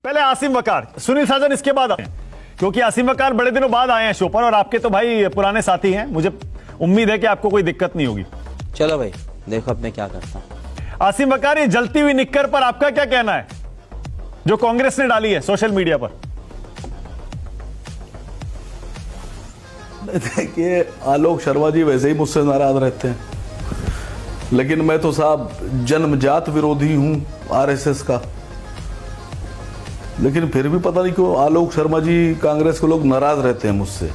पहले आसिम वकार, सुनील साजन इसके बाद आए, क्योंकि आसिम वकार बड़े दिनों बाद आए हैं शो पर और आपके तो भाई पुराने साथी हैं। मुझे उम्मीद है कि आपको कोई दिक्कत नहीं होगी। चलो भाई देखो अब मैं क्या करता हूं। आसिम वकार, ये जलती हुई निक्कर पर आपका क्या कहना है जो कांग्रेस ने डाली है सोशल मीडिया पर? देखिए, आलोक शर्मा जी वैसे ही मुझसे नाराज रहते हैं, लेकिन मैं तो साहब जन्मजात विरोधी हूं आरएसएस का। लेकिन फिर भी पता नहीं क्यों आलोक शर्मा जी, कांग्रेस के लोग नाराज रहते हैं मुझसे।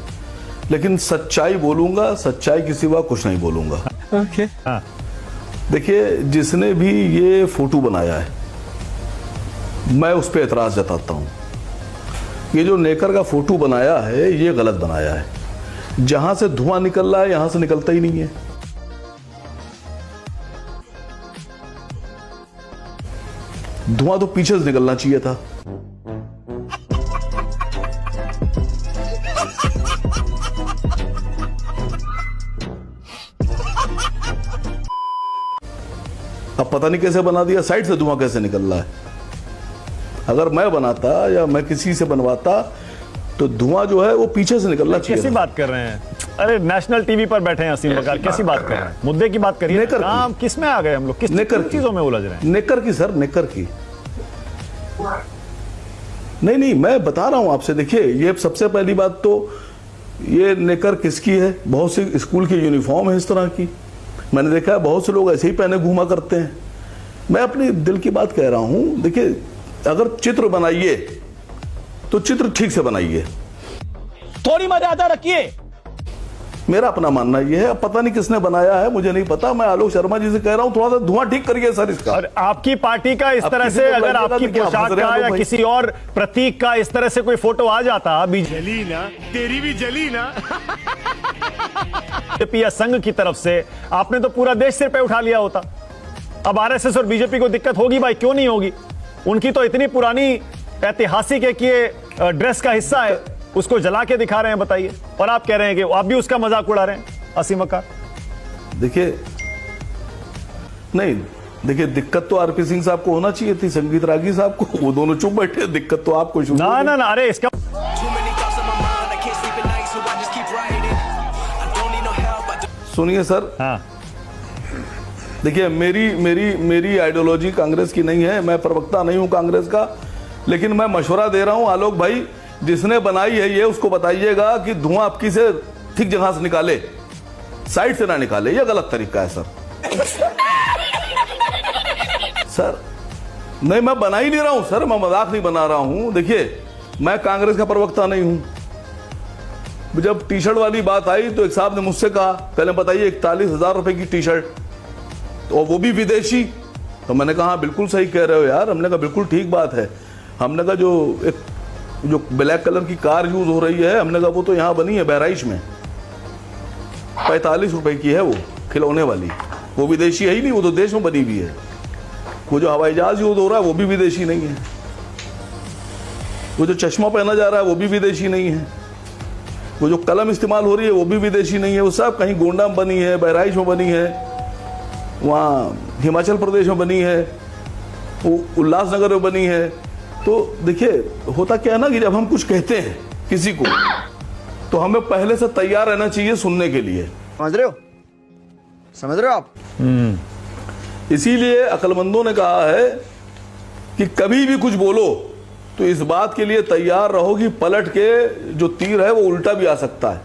लेकिन सच्चाई बोलूंगा, सच्चाई के सिवा कुछ नहीं बोलूंगा। ओके। हाँ। देखिए, जिसने भी ये फोटो बनाया है, मैं उस पर एतराज जताता हूं। ये जो नेकर का फोटो बनाया है, ये गलत बनाया है। जहां से धुआं निकल रहा है, यहां से निकलता ही नहीं है। धुआं तो पीछे से निकलना चाहिए था। अब पता नहीं कैसे बना दिया, साइड से धुआं कैसे निकल रहा है। अगर मैं बनाता या मैं किसी से बनवाता तो धुआं जो है वो पीछे से निकलना चाहिए। कैसी बात कर रहे हैं? अरे नेशनल टीवी पर बैठे हैं आसिम वकार, कैसी बात कर रहे हैं? मुद्दे की बात करिए। काम किस में आ गए हम लोग? किस चीजों में उलझ रहे हैं? नेकर की सर, नेकर की। नहीं, मैं बता रहा हूं आपसे। देखिए, ये सबसे पहली बात तो ये नेकर किसकी है? बहुत सी स्कूल की यूनिफॉर्म है इस तरह की। मैंने देखा है बहुत से लोग ऐसे ही पहने घूमा करते हैं। मैं अपनी दिल की बात कह रहा हूं। देखिए, अगर चित्र बनाइए तो चित्र ठीक से बनाइए, थोड़ी मर्यादा रखिए। मेरा अपना मानना यह है। अब पता नहीं किसने बनाया है, मुझे नहीं पता। मैं आलोक शर्मा जी से कह रहा हूं, थोड़ा सा धुआं ठीक करिए सर इसका। और आपकी पार्टी का इस तरह से अगर आपकी पोशाक का या किसी और प्रतीक का इस तरह से कोई फोटो आ जाता, जली ना, तेरी भी जली ना। बीजेपी या संघ की तरफ से, आपने तो पूरा देश सिर पे उठा लिया होता। अब आरएसएस और बीजेपी को दिक्कत होगी भाई, क्यों नहीं होगी? उनकी तो इतनी पुरानी ऐतिहासिक है कि ये ड्रेस का हिस्सा है, उसको जला के दिखा रहे हैं, बताइए। और आप कह रहे हैं कि आप भी उसका मजाक उड़ा रहे हैं, आसिम वकार। देखिए, नहीं, देखिए, दिक्कत तो आरपी सिंह साहब को होना चाहिए थी, संगीत रागी साहब को। वो दोनों चुप बैठे, दिक्कत तो आपको शुरू। ना, अरे इसका सुनिए सर। हाँ। देखिए, मेरी आइडियोलॉजी कांग्रेस की नहीं है, मैं प्रवक्ता नहीं हूं कांग्रेस का। लेकिन मैं मशवरा दे रहा हूं, आलोक भाई, जिसने बनाई है ये, उसको बताइएगा कि धुआं आपकी से ठीक जगह से निकाले, साइड से ना निकाले। ये गलत तरीका है सर। सर नहीं, मैं बना ही नहीं रहा हूं सर, मैं मजाक नहीं बना रहा हूं। देखिए, मैं कांग्रेस का प्रवक्ता नहीं हूं। जब टी शर्ट वाली बात आई तो एक साहब ने मुझसे कहा, पहले बताइए 41,000 रुपए की टी शर्ट, और वो भी विदेशी। तो मैंने कहा बिल्कुल सही कह रहे हो यार। हमने कहा बिल्कुल ठीक बात है। हमने कहा जो ब्लैक कलर की कार यूज हो रही है, हमने कहा वो तो यहाँ बनी है बहराइच में, 45 रुपए की है वो खिलौने वाली। वो विदेशी है ही नहीं, वो तो देश में बनी हुई है। वो जो हवाई जहाज यूज हो रहा है वो भी विदेशी नहीं है। वो जो चश्मा पहना जा रहा है वो भी विदेशी नहीं है। वो जो कलम इस्तेमाल हो रही है वो भी विदेशी नहीं है। वो सब कहीं गोंडा में बनी है, बहराइच में बनी है, वहाँ हिमाचल प्रदेश में बनी है, वो उल्लासनगर में बनी है। तो देखिए, होता क्या है ना कि जब हम कुछ कहते हैं किसी को, तो हमें पहले से तैयार रहना चाहिए सुनने के लिए। समझ रहे हो आप? इसीलिए अक्लमंदों ने कहा है कि कभी भी कुछ बोलो तो इस बात के लिए तैयार रहो कि पलट के जो तीर है वो उल्टा भी आ सकता है।